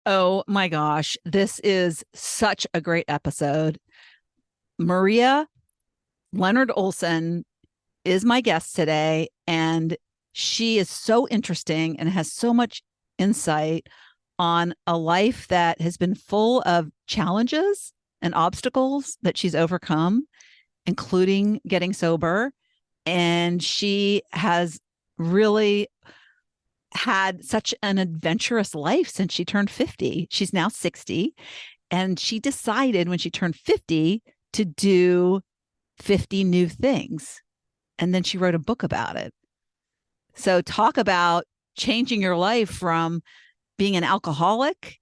Oh my gosh, this is such a great episode. Maria Leonard Olsen is my guest today, and she is so interesting and has so much insight on a life that has been full of challenges and obstacles that she's overcome, including getting sober. And she has really had such an adventurous life since she turned 50. She's now 60. And she decided when she turned 50 to do 50 new things. And then she wrote a book about it. So, talk about changing your life from being an alcoholic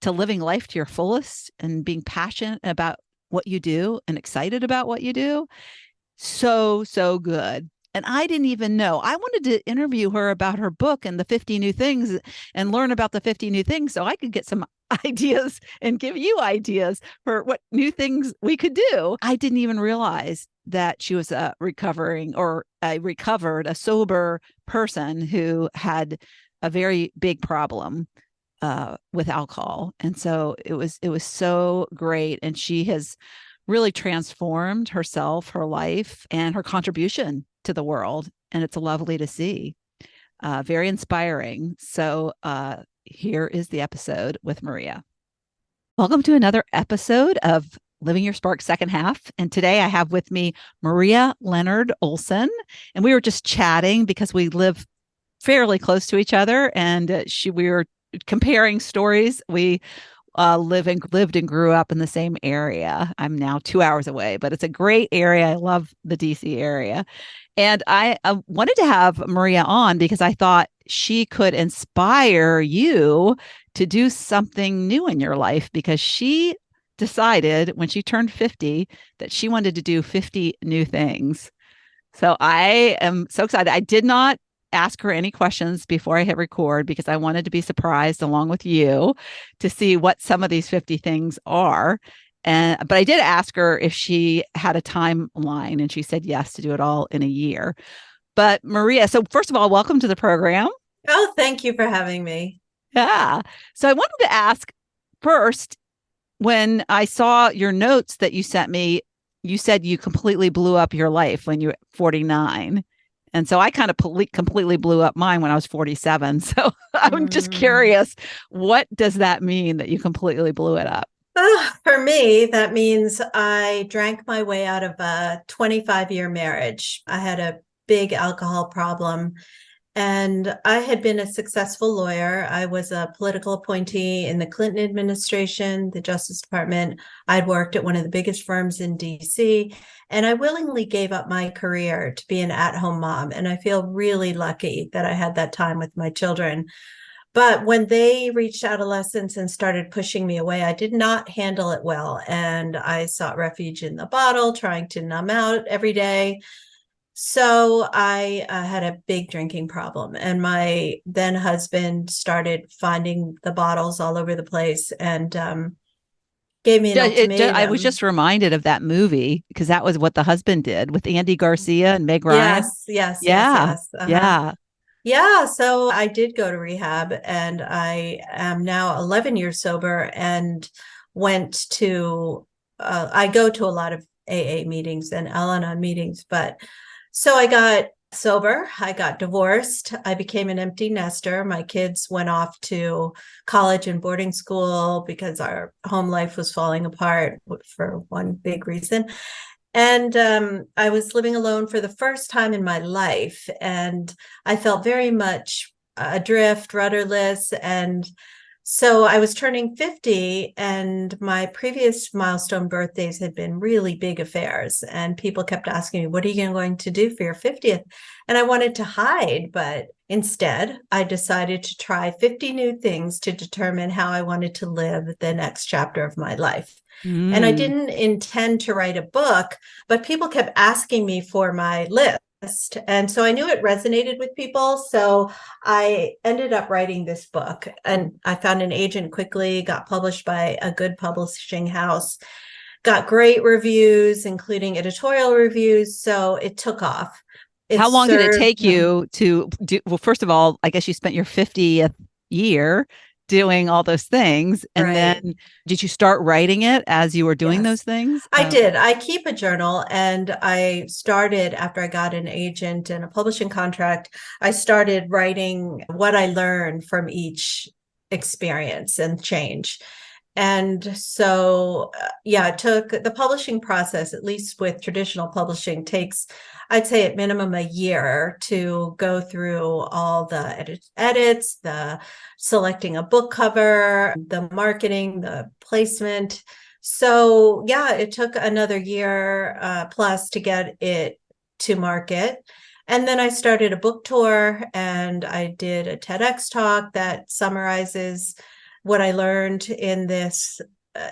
to living life to your fullest and being passionate about what you do and excited about what you do. So, so good. And I didn't even know. I wanted to interview her about her book and the 50 new things and learn about the 50 new things so I could get some ideas and give you ideas for what new things we could do. I didn't even realize that she was a a sober person who had a very big problem with alcohol. And so it was so great. And she has really transformed herself, her life, and her contribution to the world. And it's lovely to see. Very inspiring. So here is the episode with Maria. Welcome to another episode of Living Your Spark Second Half. And today I have with me Maria Leonard Olsen. And we were just chatting because we live fairly close to each other. And we were comparing stories. We lived and grew up in the same area. I'm now 2 hours away, but it's a great area. I love the DC area. And I wanted to have Maria on because I thought she could inspire you to do something new in your life, because she decided when she turned 50 that she wanted to do 50 new things. So I am so excited. I did not ask her any questions before I hit record because I wanted to be surprised along with you to see what some of these 50 things are. But I did ask her if she had a timeline, and she said yes, to do it all in a year. But Maria, so first of all, welcome to the program. Oh, thank you for having me. Yeah. So I wanted to ask first, when I saw your notes that you sent me, you said you completely blew up your life when you were 49. And so I kind of completely blew up mine when I was 47. So I'm just Mm. curious, what does that mean that you completely blew it up? For me, that means I drank my way out of a 25-year marriage. I had a big alcohol problem, and I had been a successful lawyer. I was a political appointee in the Clinton administration, the Justice Department. I'd worked at one of the biggest firms in DC, and I willingly gave up my career to be an at-home mom. And I feel really lucky that I had that time with my children. But when they reached adolescence and started pushing me away, I did not handle it well. And I sought refuge in the bottle, trying to numb out every day. So I had a big drinking problem, and my then husband started finding the bottles all over the place and gave me an I was ultimatum. just reminded of that movie because that was what the husband did with Andy Garcia and Meg Ryan. Yes, yes, yes, Yeah. yes. Uh-huh. Yeah. Yeah, so I did go to rehab, and I am now 11 years sober and went to, I go to a lot of AA meetings and Al Anon meetings, but so I got sober, I got divorced, I became an empty nester. My kids went off to college and boarding school because our home life was falling apart for one big reason. And I was living alone for the first time in my life. And I felt very much adrift, rudderless. And so I was turning 50, and my previous milestone birthdays had been really big affairs. And people kept asking me, what are you going to do for your 50th? And I wanted to hide, but instead, I decided to try 50 new things to determine how I wanted to live the next chapter of my life. And I Mm. didn't intend to write a book, but people kept asking me for my list. And so I knew it resonated with people. So I ended up writing this book, and I found an agent quickly, got published by a good publishing house, got great reviews, including editorial reviews. So it took off. It How long did it served, take you to do? Well, first of all, I guess you spent your 50th year doing all those things. And Right. then did you start writing it as you were doing Yes. those things? I did. I keep a journal, and I started after I got an agent and a publishing contract. I started writing what I learned from each experience and change. And so, yeah, it took the publishing process, at least with traditional publishing, takes, I'd say at minimum a year to go through all the edits, the selecting a book cover, the marketing, the placement. So yeah, it took another year plus to get it to market. And then I started a book tour, and I did a TEDx talk that summarizes what I learned in this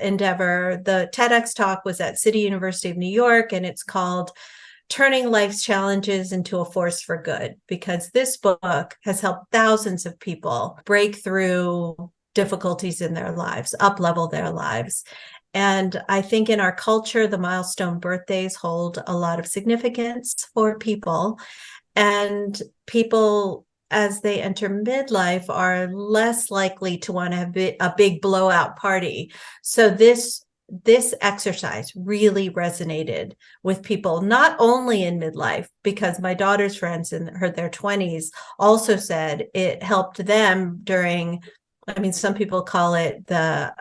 endeavor. The TEDx talk was at City University of New York, and it's called Turning Life's Challenges into a Force for Good, because this book has helped thousands of people break through difficulties in their lives, up-level their lives. And I think in our culture, the milestone birthdays hold a lot of significance for people. And people, as they enter midlife, are less likely to want to have a big blowout party. So this exercise really resonated with people, not only in midlife, because my daughter's friends in their 20s also said it helped them during, I mean, some people call it the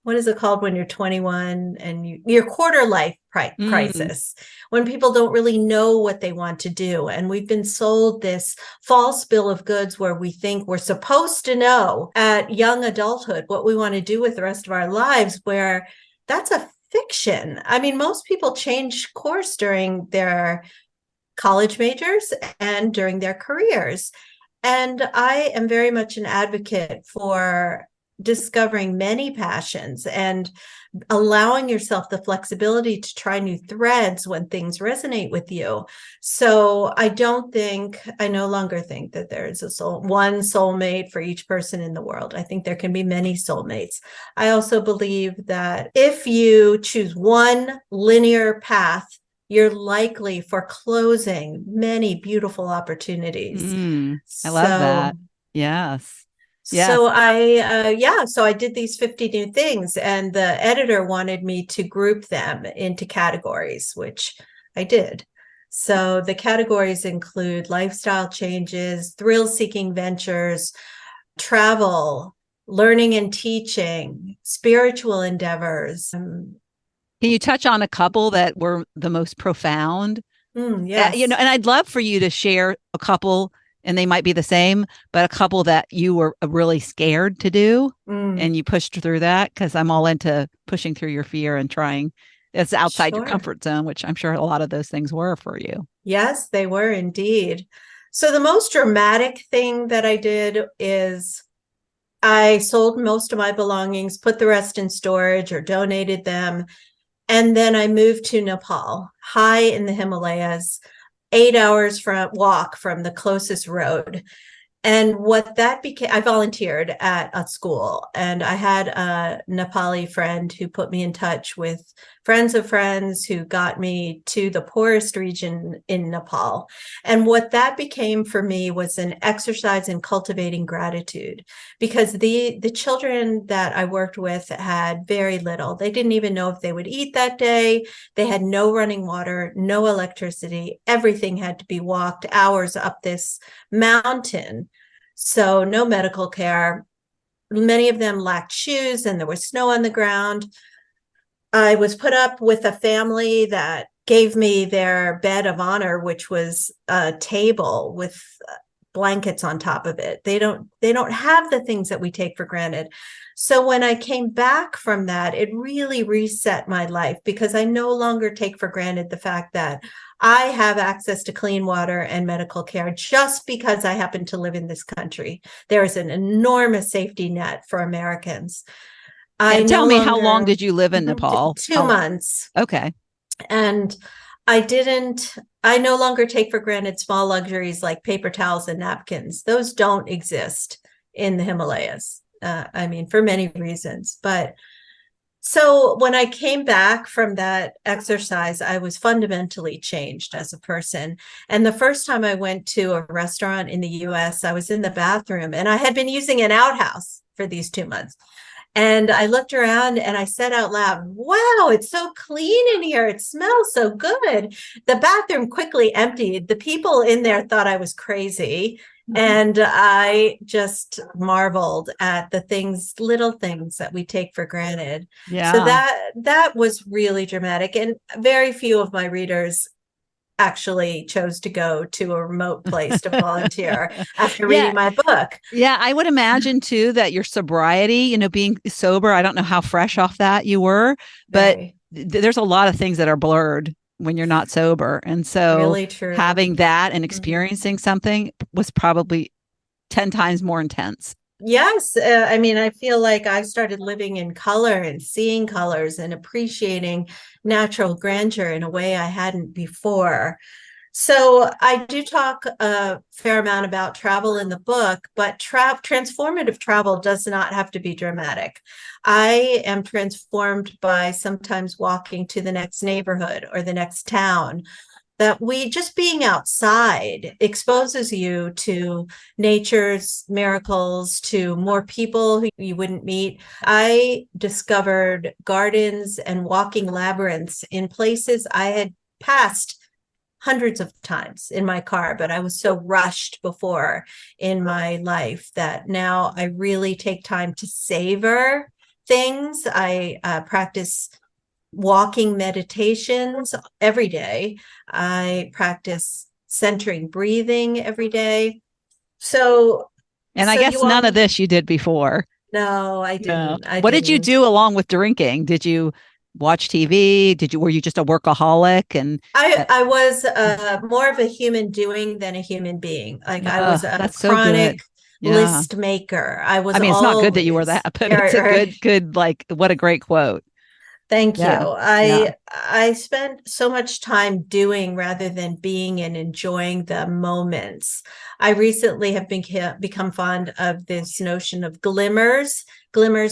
what is it called when you're 21 and your quarter life crisis, when people don't really know what they want to do. And we've been sold this false bill of goods where we think we're supposed to know at young adulthood what we want to do with the rest of our lives, where that's a fiction. I mean, most people change course during their college majors and during their careers. And I am very much an advocate for discovering many passions and allowing yourself the flexibility to try new threads when things resonate with you. So I no longer think that there is one soulmate for each person in the world. I think there can be many soulmates. I also believe that if you choose one linear path, you're likely foreclosing many beautiful opportunities. I love that. So Yes. so Yes. so I did these 50 new things, and the editor wanted me to group them into categories, which I did. So the categories include lifestyle changes, thrill-seeking ventures, travel, learning and teaching, spiritual endeavors. Can you touch on a couple that were the most profound? Yes. And I'd love for you to share a couple, and they might be the same, but a couple that you were really scared to do and you pushed through that, because I'm all into pushing through your fear and trying. It's outside your comfort zone, which I'm sure a lot of those things were for you. Yes, they were indeed. So the most dramatic thing that I did is I sold most of my belongings, put the rest in storage or donated them. And then I moved to Nepal, high in the Himalayas, 8 hours walk from the closest road. And what that became, I volunteered at a school, and I had a Nepali friend who put me in touch with friends of friends who got me to the poorest region in Nepal. And what that became for me was an exercise in cultivating gratitude, because the children that I worked with had very little. They didn't even know if they would eat that day. They had no running water, no electricity. Everything had to be walked hours up this mountain. So no medical care. Many of them lacked shoes, and there was snow on the ground. I was put up with a family that gave me their bed of honor, which was a table with blankets on top of it. They don't have the things that we take for granted. So when I came back from that, it really reset my life, because I no longer take for granted the fact that I have access to clean water and medical care just because I happen to live in this country. There is an enormous safety net for Americans. And tell me, how long did you live in Nepal? 2 months. Okay. And I no longer take for granted small luxuries like paper towels and napkins. Those don't exist in the Himalayas. I mean, for many reasons. But so when I came back from that exercise, I was fundamentally changed as a person. And the first time I went to a restaurant in the US, I was in the bathroom, and I had been using an outhouse for these 2 months. And I looked around and I said out loud, wow, it's so clean in here. It smells so good. The bathroom quickly emptied. The people in there thought I was crazy. And I just marveled at the things, little things that we take for granted. Yeah. So that was really dramatic. And very few of my readers actually chose to go to a remote place to volunteer after reading my book. Yeah, I would imagine too that your sobriety, being sober, I don't know how fresh off that you were, but there's a lot of things that are blurred when you're not sober. And so really true. Having that and experiencing something was probably 10 times more intense. Yes. I mean, I feel like I started living in color and seeing colors and appreciating natural grandeur in a way I hadn't before. So I do talk a fair amount about travel in the book, but transformative travel does not have to be dramatic. I am transformed by sometimes walking to the next neighborhood or the next town. That just being outside exposes you to nature's miracles, to more people who you wouldn't meet. I discovered gardens and walking labyrinths in places I had passed hundreds of times in my car, but I was so rushed before in my life that now I really take time to savor things. I practice walking meditations every day. I practice centering breathing every day. And I guess none of this you did before. No, I didn't. No. What did you do along with drinking? Did you watch TV? Were you just a workaholic? And I was more of a human doing than a human being. Like I was a chronic list maker. It's not good that you were that, but it's a good, like, what a great quote. Thank you. I spent so much time doing rather than being and enjoying the moments. I recently have become fond of this notion of glimmers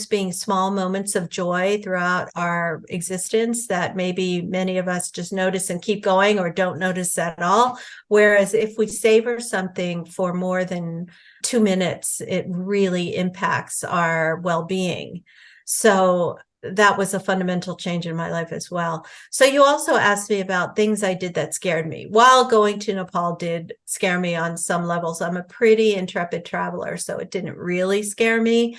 being small moments of joy throughout our existence that maybe many of us just notice and keep going or don't notice at all. Whereas if we savor something for more than 2 minutes, it really impacts our well-being. So that was a fundamental change in my life as well. So you also asked me about things I did that scared me. While going to Nepal did scare me on some levels, I'm a pretty intrepid traveler, so it didn't really scare me.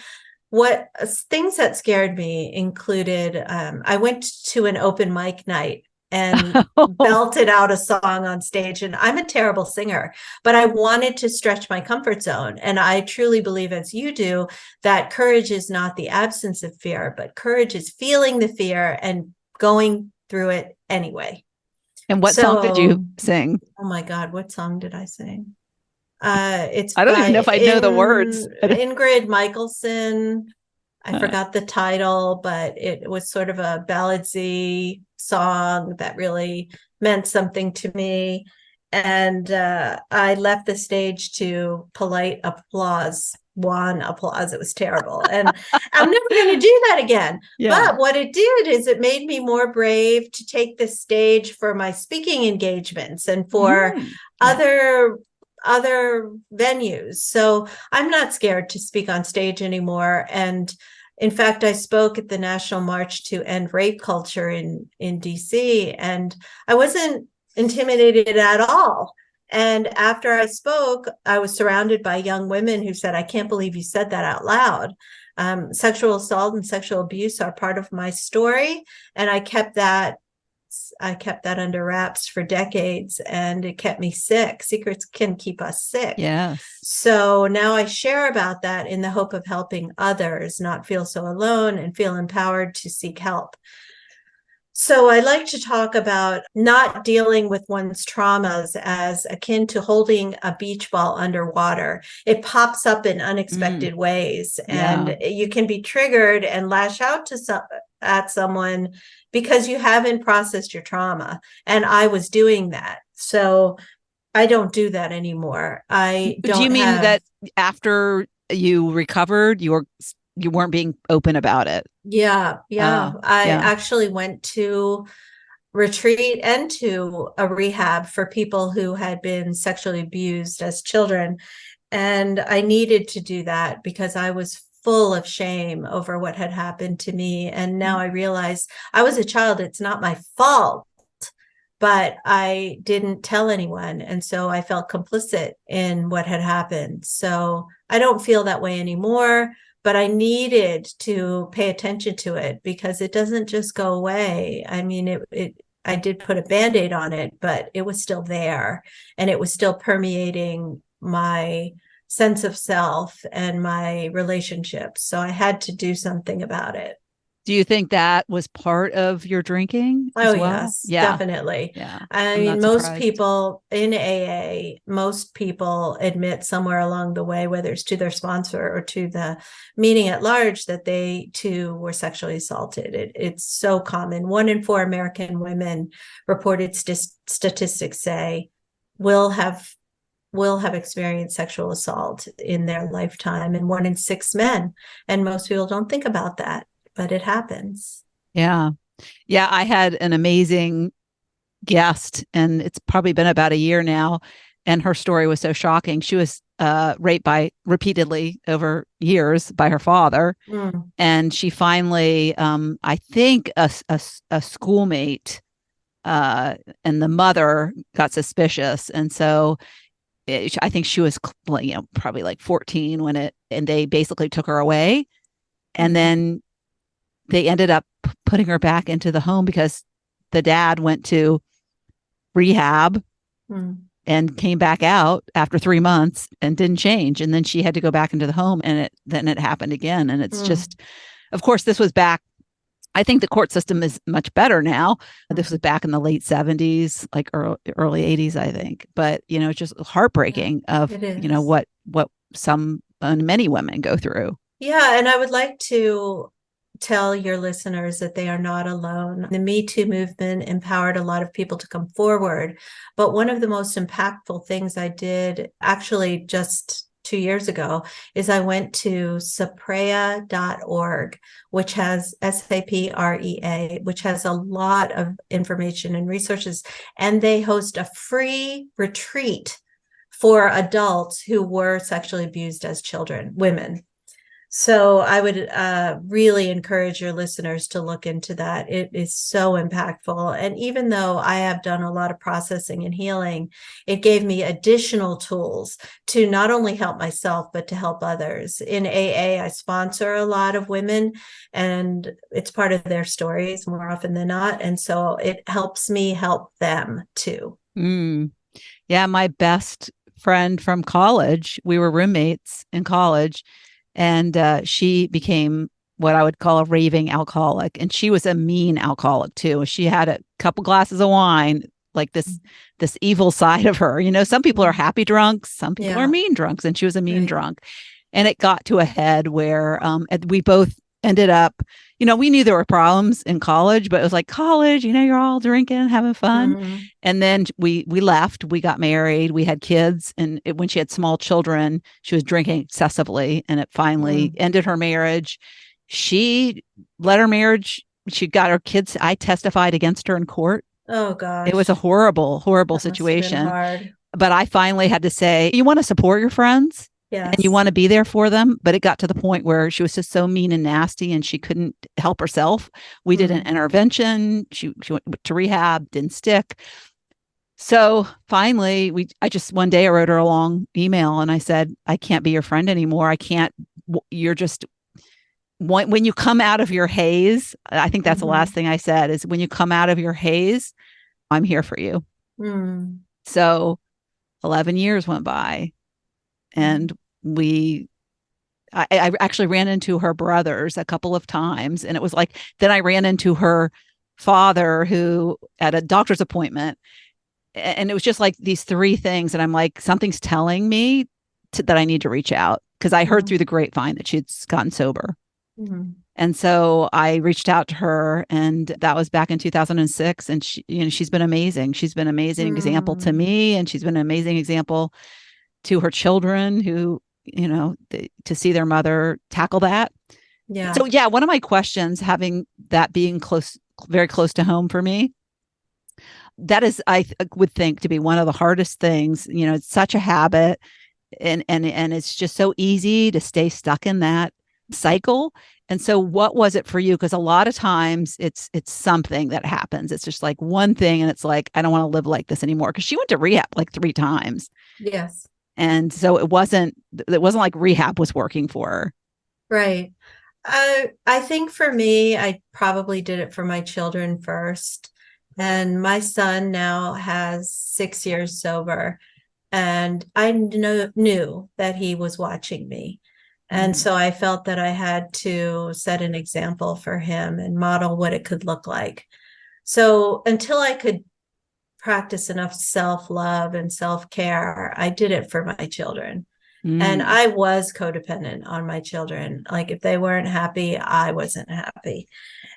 What things that scared me included, I went to an open mic night and belted out a song on stage. And I'm a terrible singer, but I wanted to stretch my comfort zone. And I truly believe, as you do, that courage is not the absence of fear, but courage is feeling the fear and going through it anyway. And what song did you sing? Oh my God, what song did I sing? I don't even know if I know the words. Ingrid Michaelson. I forgot the title, but it was sort of a balladsy song that really meant something to me. And I left the stage to polite applause, wan applause. It was terrible. And I'm never going to do that again. But what it did is it made me more brave to take the stage for my speaking engagements and for other venues. So I'm not scared to speak on stage anymore. And in fact, I spoke at the National March to End Rape Culture in DC, and I wasn't intimidated at all. And after I spoke, I was surrounded by young women who said, I can't believe you said that out loud. Sexual assault and sexual abuse are part of my story. And I kept that under wraps for decades, and it kept me sick. Secrets can keep us sick. Yes. So now I share about that in the hope of helping others not feel so alone and feel empowered to seek help. So I like to talk about not dealing with one's traumas as akin to holding a beach ball underwater. It pops up in unexpected ways, and you can be triggered and lash out at someone because you haven't processed your trauma. And I was doing that. So I don't do that anymore. Do you mean that after you recovered, you weren't being open about it? Yeah. I actually went to retreat and to a rehab for people who had been sexually abused as children. And I needed to do that because I was full of shame over what had happened to me. And now I realize I was a child. It's not my fault, but I didn't tell anyone. And so I felt complicit in what had happened. So I don't feel that way anymore, but I needed to pay attention to it because it doesn't just go away. I mean, I did put a Band-Aid on it, but it was still there, and it was still permeating my sense of self and my relationships. So I had to do something about it. Do you think that was part of your drinking Oh, as well? yes, Yeah. definitely. Yeah. I I'm mean, not most surprised. people in AA, most people admit somewhere along the way, whether it's to their sponsor or to the meeting at large, that they too were sexually assaulted. It's so common. 1 in 4 American women, reported statistics say, will have experienced sexual assault in their lifetime, and 1 in 6 men. And most people don't think about that, but it happens. Yeah. Yeah. I had an amazing guest, and it's probably been about a year now. And her story was so shocking. She was raped repeatedly over years by her father. Mm. And she finally, I think a schoolmate and the mother got suspicious. And so I think she was, probably like 14 and they basically took her away. And then they ended up putting her back into the home because the dad went to rehab and came back out after 3 months and didn't change. And then she had to go back into the home, and then it happened again. And it's just, of course, this was back. I think the court system is much better now. This was back in the late 70s, like early 80s, I think. But, just heartbreaking of, what some and many women go through. Yeah. And I would like to tell your listeners that they are not alone. The Me Too movement empowered a lot of people to come forward. But one of the most impactful things I did, actually just 2 years ago, is I went to saprea.org, which has SAPREA, which has a lot of information and resources. And they host a free retreat for adults who were sexually abused as children, women. So I would really encourage your listeners to look into that. It is so impactful. And even though I have done a lot of processing and healing, it gave me additional tools to not only help myself, but to help others. In AA, I sponsor a lot of women, and it's part of their stories more often than not. And so it helps me help them too. Yeah, my best friend from college, we were roommates in college. And she became what I would call a raving alcoholic. And she was a mean alcoholic too. She had a couple glasses of wine, like this evil side of her. Some people are happy drunks, some people are mean drunks, and she was a mean drunk. And it got to a head where we both ended up, we knew there were problems in college, but it was like college, you're all drinking, having fun. And then we left, we got married, we had kids. And when she had small children, she was drinking excessively, and it finally ended her marriage. She let her marriage, she got her kids. I testified against her in court. Oh gosh. It was a horrible, horrible situation. But I finally had to say, you want to support your friends? Yes. And you want to be there for them. But it got to the point where she was just so mean and nasty, and she couldn't help herself. We did an intervention. She went to rehab, didn't stick. So finally, one day I wrote her a long email, and I said, I can't be your friend anymore. I can't, you're just, when you come out of your haze, I think that's the last thing I said, is when you come out of your haze, I'm here for you. So 11 years went by. And I actually ran into her brothers a couple of times. And it was like, then I ran into her father who at a doctor's appointment. And it was just like these 3 things. And I'm like, something's telling me that I need to reach out, because I heard through the grapevine that she'd gotten sober. And so I reached out to her, and that was back in 2006. And she, she's been amazing. She's been an amazing example to me. And she's been an amazing example to her children who, to see their mother tackle that. Yeah. So yeah, one of my questions, having that being very close to home for me, that is, I would think, to be one of the hardest things. It's such a habit, and it's just so easy to stay stuck in that cycle. And so what was it for you? Because a lot of times it's something that happens. It's just like one thing and it's like, I don't want to live like this anymore. Because she went to rehab like 3 times. Yes. And so it wasn't like rehab was working for her. Right. I think for me, I probably did it for my children first. And my son now has 6 years sober. And I knew that he was watching me. And Mm. so I felt that I had to set an example for him and model what it could look like. So until I could practice enough self-love and self-care, I did it for my children. And Mm. I was codependent on my children. Like if they weren't happy, I wasn't happy.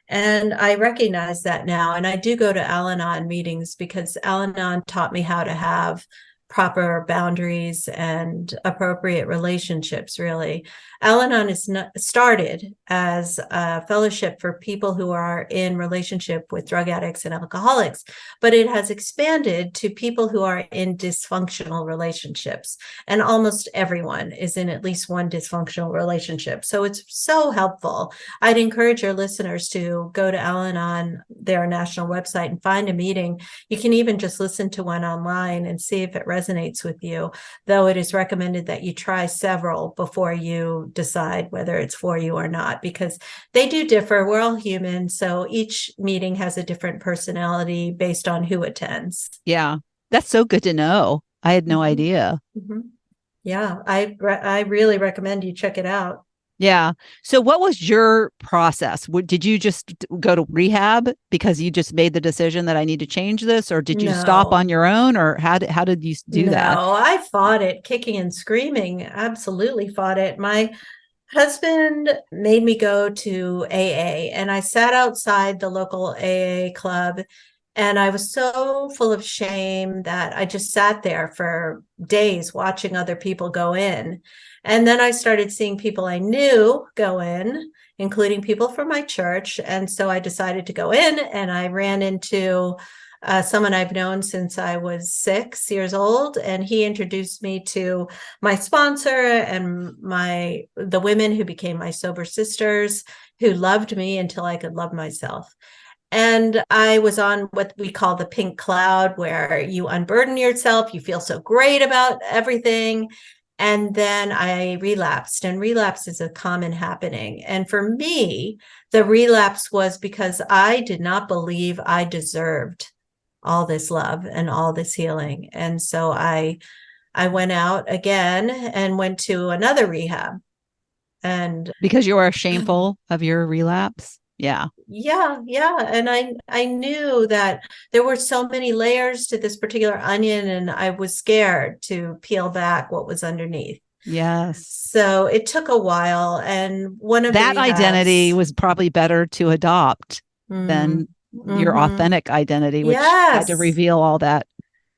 And I recognize that now. And I do go to Al Anon meetings because Al Anon taught me how to have proper boundaries and appropriate relationships, really. Al Anon is started as a fellowship for people who are in relationship with drug addicts and alcoholics, but it has expanded to people who are in dysfunctional relationships. And almost everyone is in at least one dysfunctional relationship. So it's so helpful. I'd encourage your listeners to go to Al Anon, their national website, and find a meeting. You can even just listen to one online and see if it resonates with you, though it is recommended that you try several before you decide whether it's for you or not, because they do differ. We're all human. So each meeting has a different personality based on who attends. Yeah. That's so good to know. I had no Mhm. idea. Mhm. Yeah, I really recommend you check it out. Yeah. So what was your process? Did you just go to rehab because you just made the decision that I need to change this, or did you stop on No, your own, or how did you do that? no, I fought it, kicking and screaming. Absolutely fought it. My husband made me go to AA, and I sat outside the local AA club, and I was so full of shame that I just sat there for days watching other people go in. And then I started seeing people I knew go in, including people from my church. And so I decided to go in, and I ran into someone I've known since I was 6 years old, and he introduced me to my sponsor and the women who became my sober sisters, who loved me until I could love myself. And I was on what we call the pink cloud, where you unburden yourself, you feel so great about everything. And then I relapsed, and relapse is a common happening. And for me, the relapse was because I did not believe I deserved all this love and all this healing. And so I went out again and went to another rehab. And Because you are shameful of your relapse? Yeah. yeah. And I knew that there were so many layers to this particular onion, and I was scared to peel back what was underneath. Yes. So it took a while. And one of the That identity rehabs, was probably better to adopt than your mm-hmm. authentic identity, which had to Yes. reveal all that.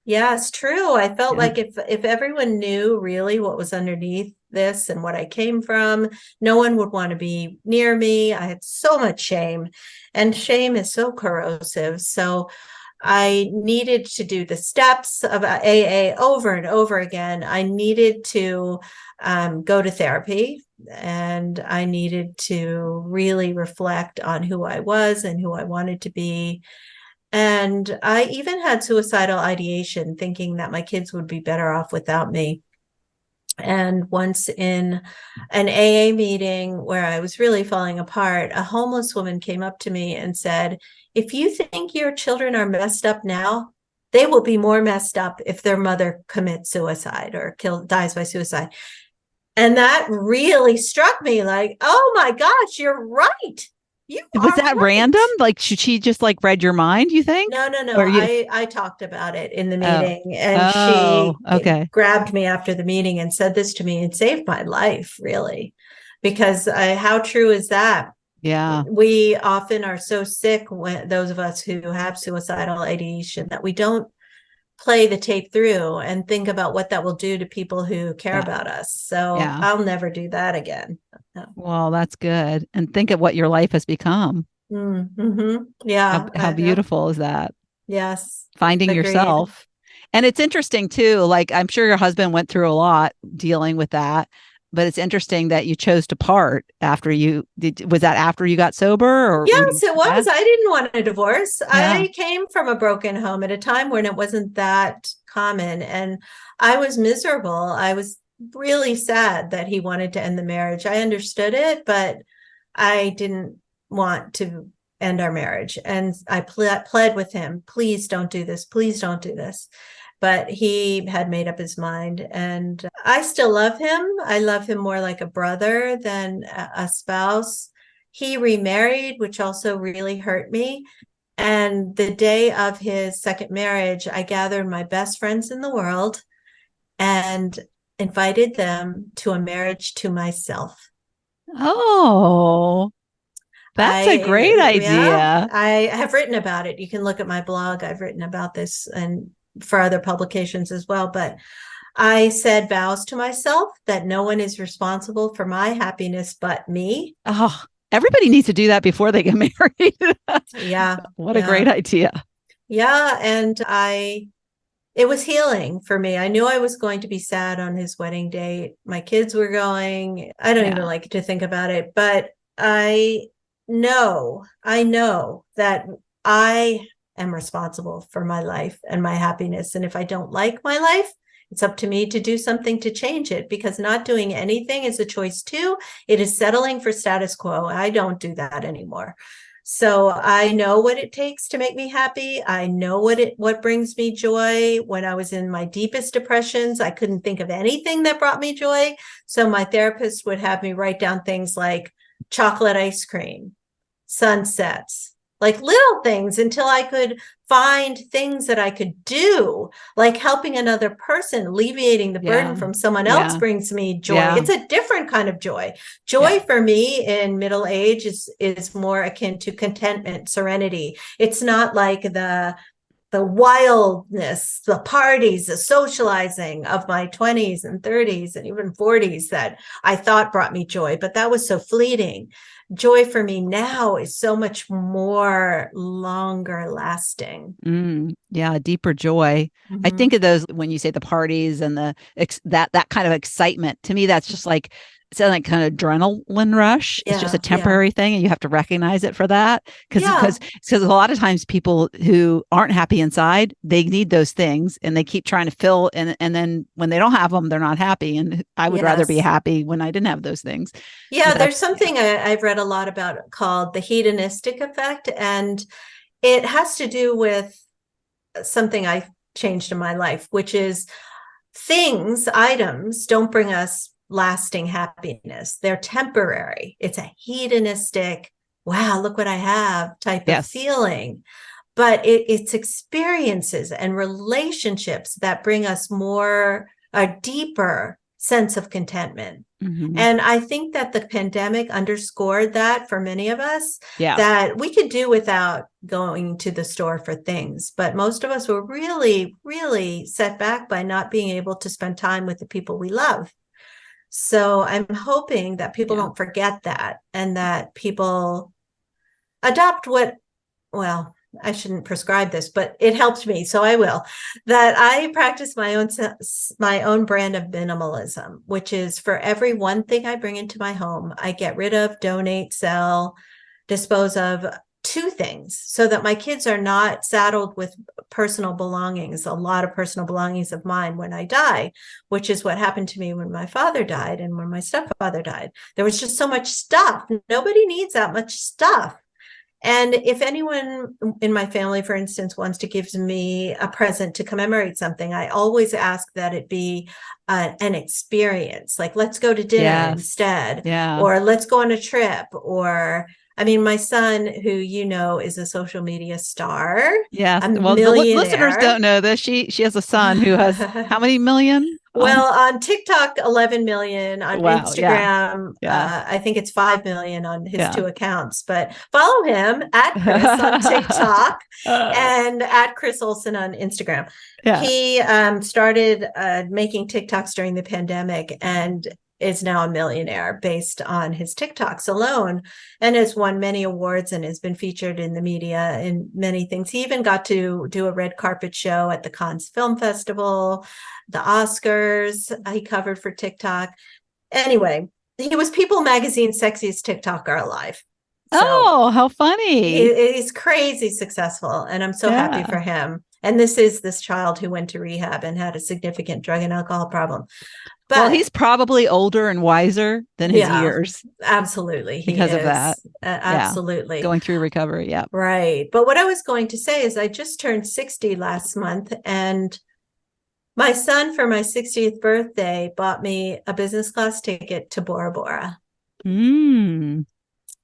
Yes, true. I felt Yeah. like if everyone knew really what was underneath this and what I came from, no one would want to be near me. I had so much shame, and shame is so corrosive. So I needed to do the steps of AA over and over again. I needed to go to therapy, and I needed to really reflect on who I was and who I wanted to be. And I even had suicidal ideation, thinking that my kids would be better off without me. And once in an AA meeting where I was really falling apart, a homeless woman came up to me and said, "If you think your children are messed up now, they will be more messed up if their mother commits suicide or dies by suicide." And that really struck me, like, oh my gosh, you're right. You Was are that random? right. Like, should she just like read your mind, you think? No. Or you? I talked about it in the Oh, meeting, and oh, she okay. grabbed me after the meeting and said this to me, and saved my life, really. Because how true is that? Yeah. We often are so sick, when those of us who have suicidal ideation, that we don't play the tape through and think about what that will do to people who care Yeah. about us. So Yeah. I'll never do that again. No. Well, that's good. And think of what your life has become. Mm-hmm. How Yeah. how beautiful is that? Yes. Finding Agreed. yourself. And it's interesting too. Like, I'm sure your husband went through a lot dealing with that, but it's interesting that you chose to part after you did. Was that after you got sober, or Yes, it yeah, was. I didn't want a divorce. yeah. I came from a broken home at a time when it wasn't that common, and I was miserable. I was really sad that he wanted to end the marriage. I understood it, but I didn't want to end our marriage. And I pled with him, please don't do this. Please don't do this. But he had made up his mind, and I still love him. I love him more like a brother than a spouse. He remarried, which also really hurt me. And the day of his second marriage, I gathered my best friends in the world and invited them to a marriage to myself. Oh, that's a great Yeah, idea. I have written about it. You can look at my blog. I've written about this and for other publications as well. But I said vows to myself that no one is responsible for my happiness but me. Oh, everybody needs to do that before they get married. Yeah, What a great yeah, idea. yeah. And it was healing for me. I knew I was going to be sad on his wedding date. My kids were going. I don't even Yeah. like to think about it, but I know that I am responsible for my life and my happiness. And if I don't like my life, it's up to me to do something to change it, because not doing anything is a choice too. It is settling for status quo. I don't do that anymore. So I know what it takes to make me happy. I know what brings me joy. When I was in my deepest depressions, I couldn't think of anything that brought me joy. So my therapist would have me write down things like chocolate ice cream, sunsets, like little things, until I could find things that I could do, like helping another person, alleviating the burden Yeah. from someone else Yeah. brings me joy. Yeah. It's a different kind of joy. Yeah. Joy for me in middle age is more akin to contentment, serenity. It's not like the wildness, the parties, the socializing of my 20s and 30s and even 40s that I thought brought me joy, but that was so fleeting. Joy for me now is so much more longer lasting. Yeah, deeper joy. I think Mm-hmm. of those when you say the parties and that kind of excitement. To me, that's just like it's like kind of adrenaline rush. It's just a Yeah, yeah, temporary thing, and you have to recognize it for that. yeah. Because a lot of times people who aren't happy inside, they need those things, and they keep trying to fill. And then when they don't have them, they're not happy. And I would rather be Yes. happy when I didn't have those things. So Yeah, there's that's yeah, something I've read a lot about called the hedonistic effect, and it has to do with something I changed in my life, which is things, items don't bring us lasting happiness. They're temporary. It's a hedonistic, wow, look what I have type of yes. feeling. But it's experiences and relationships that bring us a deeper sense of contentment. Hmm. And I think that the pandemic underscored that for many of us, Yeah. that we could do without going to the store for things. But most of us were really, really set back by not being able to spend time with the people we love. So I'm hoping that people Yeah. don't forget that, and that people adopt well, I shouldn't prescribe this, but it helped me, so I will. That I practice my own brand of minimalism, which is for every one thing I bring into my home, I get rid of, donate, sell, dispose of two things, so that my kids are not saddled with personal belongings, a lot of personal belongings of mine when I die, which is what happened to me when my father died and when my stepfather died. There was just so much stuff. Nobody needs that much stuff. And if anyone in my family, for instance, wants to give me a present to commemorate something, I always ask that it be an experience. Like, let's go to dinner Yes. instead, Yeah. or let's go on a trip. Or, I mean, my son, who you know is a social media star, Yes. a Well, the listeners millionaire. don't know this. She has a son who has how many million on? Well, on TikTok, 11 million. On Wow. Yeah. Instagram, Yeah. I think it's 5 million on his Yeah. two accounts. But follow him at Chris on TikTok and at Chris Olsen on Instagram. Yeah. He started making TikToks during the pandemic and is now a millionaire based on his TikToks alone, and has won many awards and has been featured in the media in many things. He even got to do a red carpet show at the Cannes Film Festival, the Oscars he covered for TikTok. anyway, he was People Magazine's sexiest TikToker alive. So Oh, how funny. he's crazy successful, and I'm so happy Yeah. for him. And this is this child who went to rehab and had a significant drug and alcohol problem. Well, But he's probably older and wiser than his yeah, years absolutely. He because of that. is. Yeah. Absolutely. Going through recovery. Yeah. Right. But what I was going to say is I just turned 60 last month, and my son, for my 60th birthday, bought me a business class ticket to Bora Bora. Mm.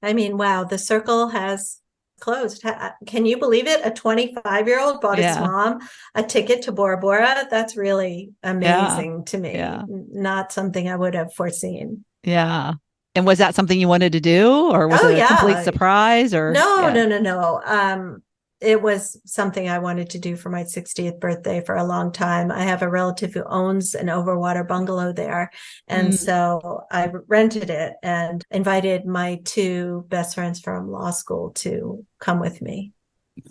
I mean, wow, the circle has closed. Can you believe it? A 25-year-old bought his Yeah. mom a ticket to Bora Bora. That's really Yeah. amazing to me. Yeah. Not something I would have foreseen. Yeah. And was that something you wanted to do, or was Oh, it a complete yeah. surprise, or No, yeah? no, no, no. It was something I wanted to do for my 60th birthday for a long time. I have a relative who owns an overwater bungalow there. And Mm. so I rented it and invited my two best friends from law school to come with me.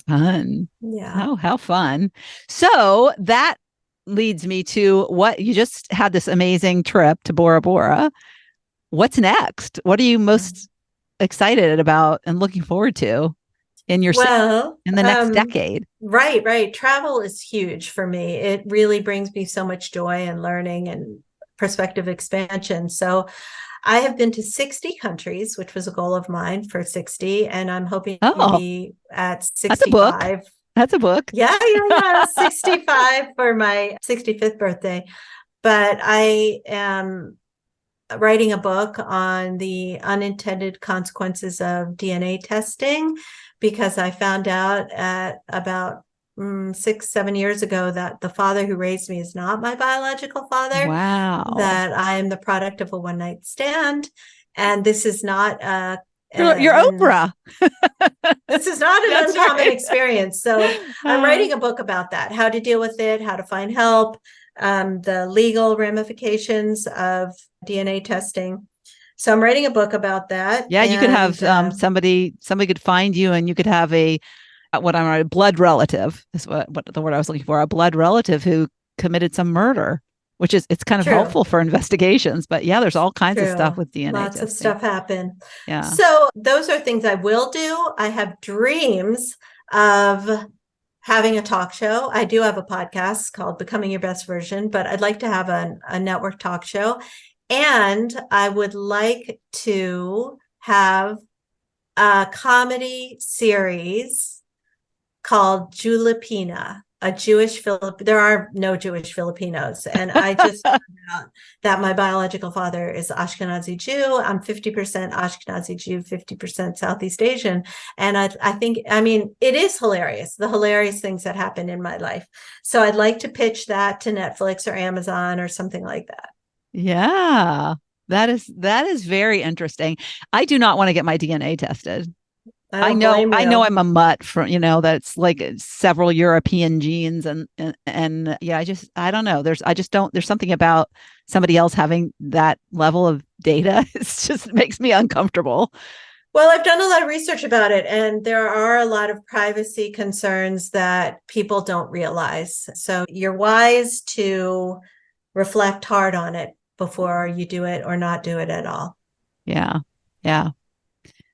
Fun. Yeah. Oh, how fun. So that leads me to what you just had this amazing trip to Bora Bora. What's next? What are you most excited about and looking forward to in your Well, in the next decade? right, right. Travel is huge for me. It really brings me so much joy and learning and perspective expansion. So I have been to 60 countries, which was a goal of mine for 60, and I'm hoping to Oh, be at that's a book. 65. That's a book. Yeah, yeah, yeah, 65 for my 65th birthday. But I am writing a book on the unintended consequences of DNA testing, because I found out at about 6, 7 years ago that the father who raised me is not my biological father, Wow. that I am the product of a one night stand. And this is not You're Oprah. this is not an That's uncommon right. experience. So I'm writing a book about that, how to deal with it, how to find help, the legal ramifications of DNA testing. So I'm writing a book about that. Yeah, you could have And somebody could find you, and you could have a what I'm a blood relative is what the word I was looking for, a blood relative who committed some murder, which is it's kind of true, helpful for investigations. But yeah, there's all kinds of stuff true. with DNA Lots of testing. stuff happen. Yeah. So those are things I will do. I have dreams of having a talk show. I do have a podcast called Becoming Your Best Version, but I'd like to have a network talk show. And I would like to have a comedy series called Julipina, a Jewish Filipino. There are no Jewish Filipinos. And I just found out that my biological father is Ashkenazi Jew. I'm 50% Ashkenazi Jew, 50% Southeast Asian. And I think, I mean, it is hilarious, the hilarious things that happen in my life. So I'd like to pitch that to Netflix or Amazon or something like that. Yeah. That is very interesting. I do not want to get my DNA tested. I don't blame I know you. I'm a mutt from, that's like several European genes and yeah, I don't know. I just don't, there's something about somebody else having that level of data. It's just makes me uncomfortable. Well, I've done a lot of research about it, and there are a lot of privacy concerns that people don't realize. So you're wise to reflect hard on it before you do it or not do it at all. Yeah. Yeah.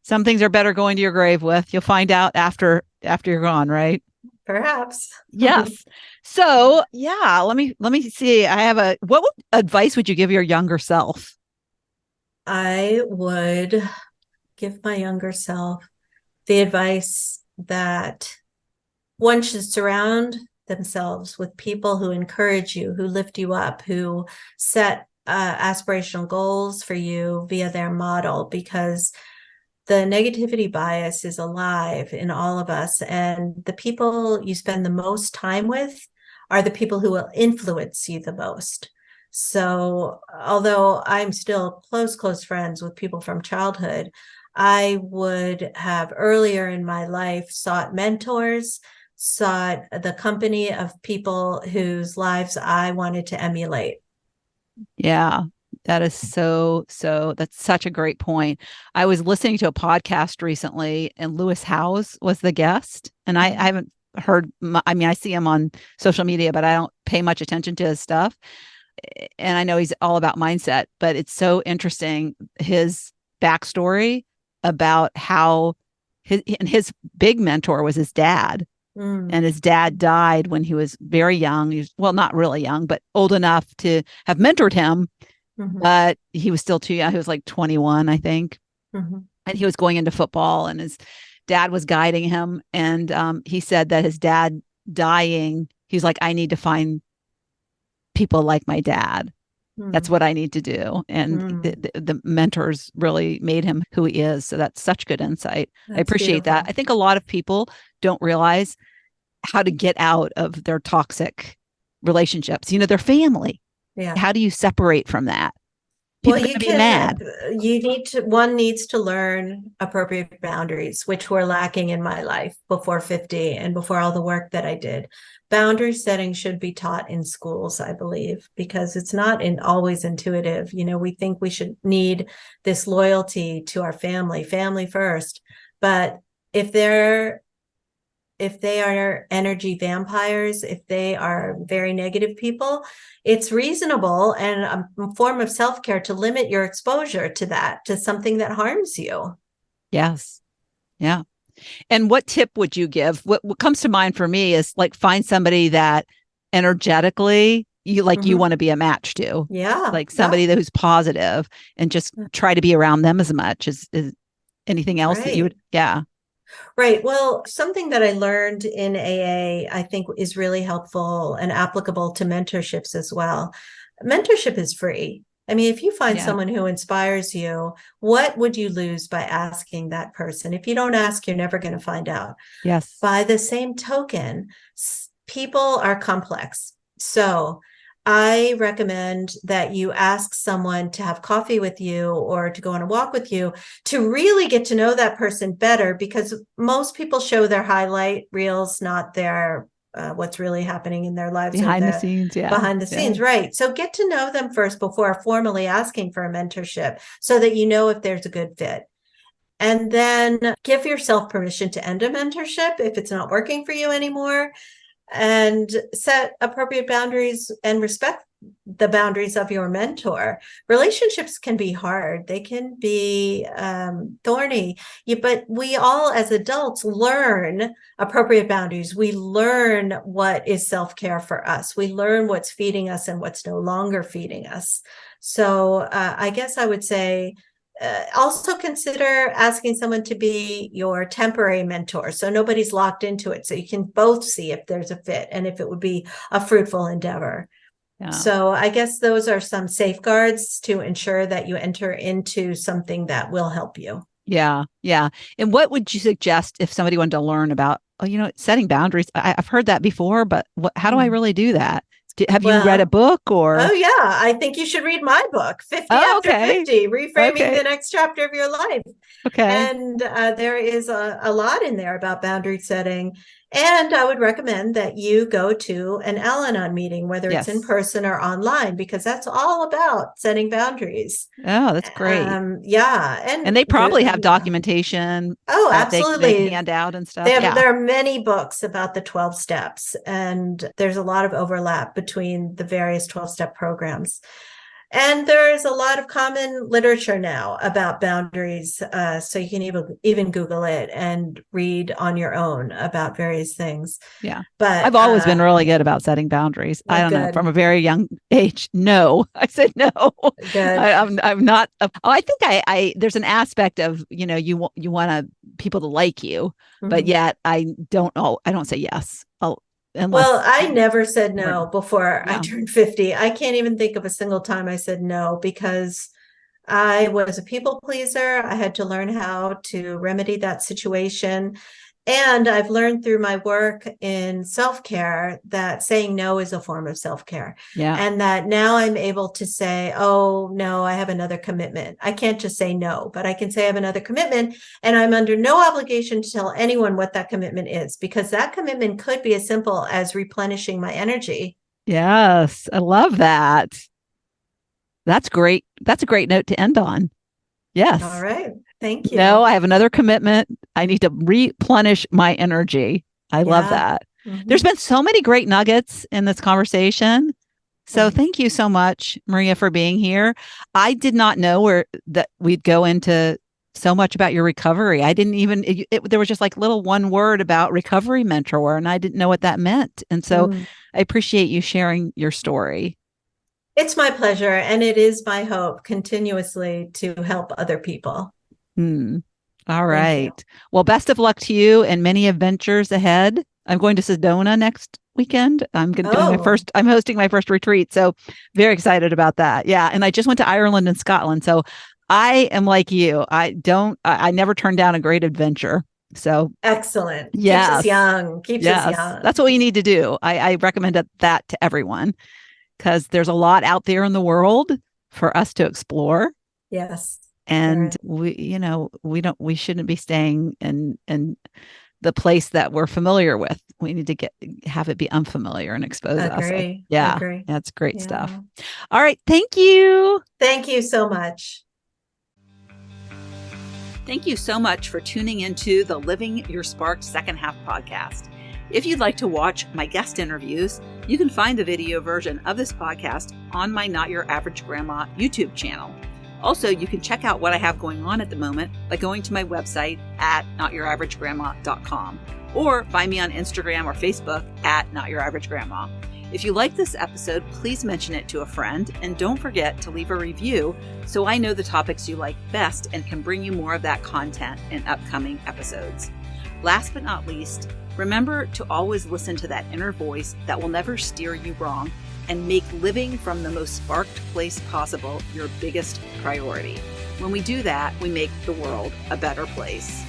Some things are better going to your grave with. You'll find out after you're gone, right? Perhaps. Yes. So yeah, let me see. What advice would you give your younger self? I would give my younger self the advice that one should surround themselves with people who encourage you, who lift you up, who set aspirational goals for you via their model, because the negativity bias is alive in all of us. And the people you spend the most time with are the people who will influence you the most. So although I'm still close friends with people from childhood, I would have earlier in my life sought mentors, sought the company of people whose lives I wanted to emulate. Yeah, that is that's such a great point. I was listening to a podcast recently and Lewis Howes was the guest. And I haven't heard, I mean, I see him on social media, but I don't pay much attention to his stuff. and I know he's all about mindset, but it's so interesting, his backstory about how his big mentor was his dad. And his dad died when he was very young. He was, well, not really young, but old enough to have mentored him. But he was still too young. He was like 21, I think. And he was going into football, and his dad was guiding him. And he said that his dad dying, he's like, I need to find people like my dad. That's what I need to do. And the mentors really made him who he is. So that's such good insight. I appreciate that. I think a lot of people don't realize how to get out of their toxic relationships, their family. Yeah. How do you separate from that? People Well, be mad. One needs to learn appropriate boundaries, which were lacking in my life before 50 and before all the work that I did. Boundary setting should be taught in schools, I believe, because it's not always intuitive. We think we should need this loyalty to our family first. But if they are energy vampires, if they are very negative people, it's reasonable and a form of self-care to limit your exposure to something that harms you. Yes. Yeah. And what tip would you give? What comes to mind for me is like, find somebody that energetically you want to be a match to. Yeah. Like somebody who's positive, and just try to be around them as much as anything else that you would. Yeah. Right. Well, something that I learned in AA, I think is really helpful and applicable to mentorships as well. Mentorship is free. I mean, if you find someone who inspires you, what would you lose by asking that person? If you don't ask, you're never going to find out. Yes. By the same token, people are complex. So I recommend that you ask someone to have coffee with you or to go on a walk with you to really get to know that person better, because most people show their highlight reels, not their what's really happening in their lives behind the scenes. Yeah. Behind the scenes. Right. So get to know them first before formally asking for a mentorship, so that you know if there's a good fit. And then give yourself permission to end a mentorship if it's not working for you anymore, and set appropriate boundaries and respect the boundaries of your mentor. Relationships can be hard. They can be thorny, but we all as adults learn appropriate boundaries. We learn what is self-care for us. We learn what's feeding us and what's no longer feeding us. So I guess I would say, also consider asking someone to be your temporary mentor, so nobody's locked into it, so you can both see if there's a fit and if it would be a fruitful endeavor. Yeah. So I guess those are some safeguards to ensure that you enter into something that will help you. Yeah. Yeah. And what would you suggest if somebody wanted to learn about, setting boundaries? I've heard that before, but how do I really do that? Have you read a book or? Oh, yeah. I think you should read my book, 50 After 50, Reframing the Next Chapter of Your Life. Okay. And there is a lot in there about boundary setting. And I would recommend that you go to an Al-Anon meeting, whether it's in person or online, because that's all about setting boundaries. Oh, that's great. Yeah. And they probably have documentation. Oh, absolutely. They hand out and stuff. There are many books about the 12 steps, and there's a lot of overlap between the various 12-step programs. And there's a lot of common literature now about boundaries. So you can even Google it and read on your own about various things. Yeah. But I've always been really good about setting boundaries. I don't know, from a very young age. No, I said no. Good. I'm not. I think there's an aspect of, you want people to like you, but yet I don't say yes. Well, I never said no before I turned 50. I can't even think of a single time I said no, because I was a people pleaser. I had to learn how to remedy that situation. And I've learned through my work in self-care that saying no is a form of self-care. Yeah. And that now I'm able to say, oh, no, I have another commitment. I can't just say no, but I can say I have another commitment, and I'm under no obligation to tell anyone what that commitment is, because that commitment could be as simple as replenishing my energy. Yes. I love that. That's great. That's a great note to end on. Yes. All right. Thank you. No, I have another commitment. I need to replenish my energy. I love that. Mm-hmm. There's been so many great nuggets in this conversation. So thank you so much, Maria, for being here. I did not know that we'd go into so much about your recovery. I didn't even, there was just like little one word about recovery mentor, and I didn't know what that meant. And so I appreciate you sharing your story. It's my pleasure. And it is my hope continuously to help other people. All right. Well, best of luck to you and many adventures ahead. I'm going to Sedona next weekend. I'm hosting my first retreat. So very excited about that. Yeah. And I just went to Ireland and Scotland. So I am like you. I never turn down a great adventure. So excellent. Yes. Keeps us young. Keeps us young. That's what we need to do. I recommend that to everyone because there's a lot out there in the world for us to explore. Yes. And we shouldn't be staying in the place that we're familiar with. We need to have it be unfamiliar and expose us. Yeah. Agree. That's great stuff. All right. Thank you. Thank you so much. Thank you so much for tuning into the Living Your Spark Second Half podcast. If you'd like to watch my guest interviews, you can find the video version of this podcast on my Not Your Average Grandma YouTube channel. Also, you can check out what I have going on at the moment by going to my website at notyouraveragegrandma.com or find me on Instagram or Facebook at notyouraveragegrandma. If you like this episode, please mention it to a friend and don't forget to leave a review so I know the topics you like best and can bring you more of that content in upcoming episodes. Last but not least, remember to always listen to that inner voice that will never steer you wrong and make living from the most sparked place possible your biggest priority. When we do that, we make the world a better place.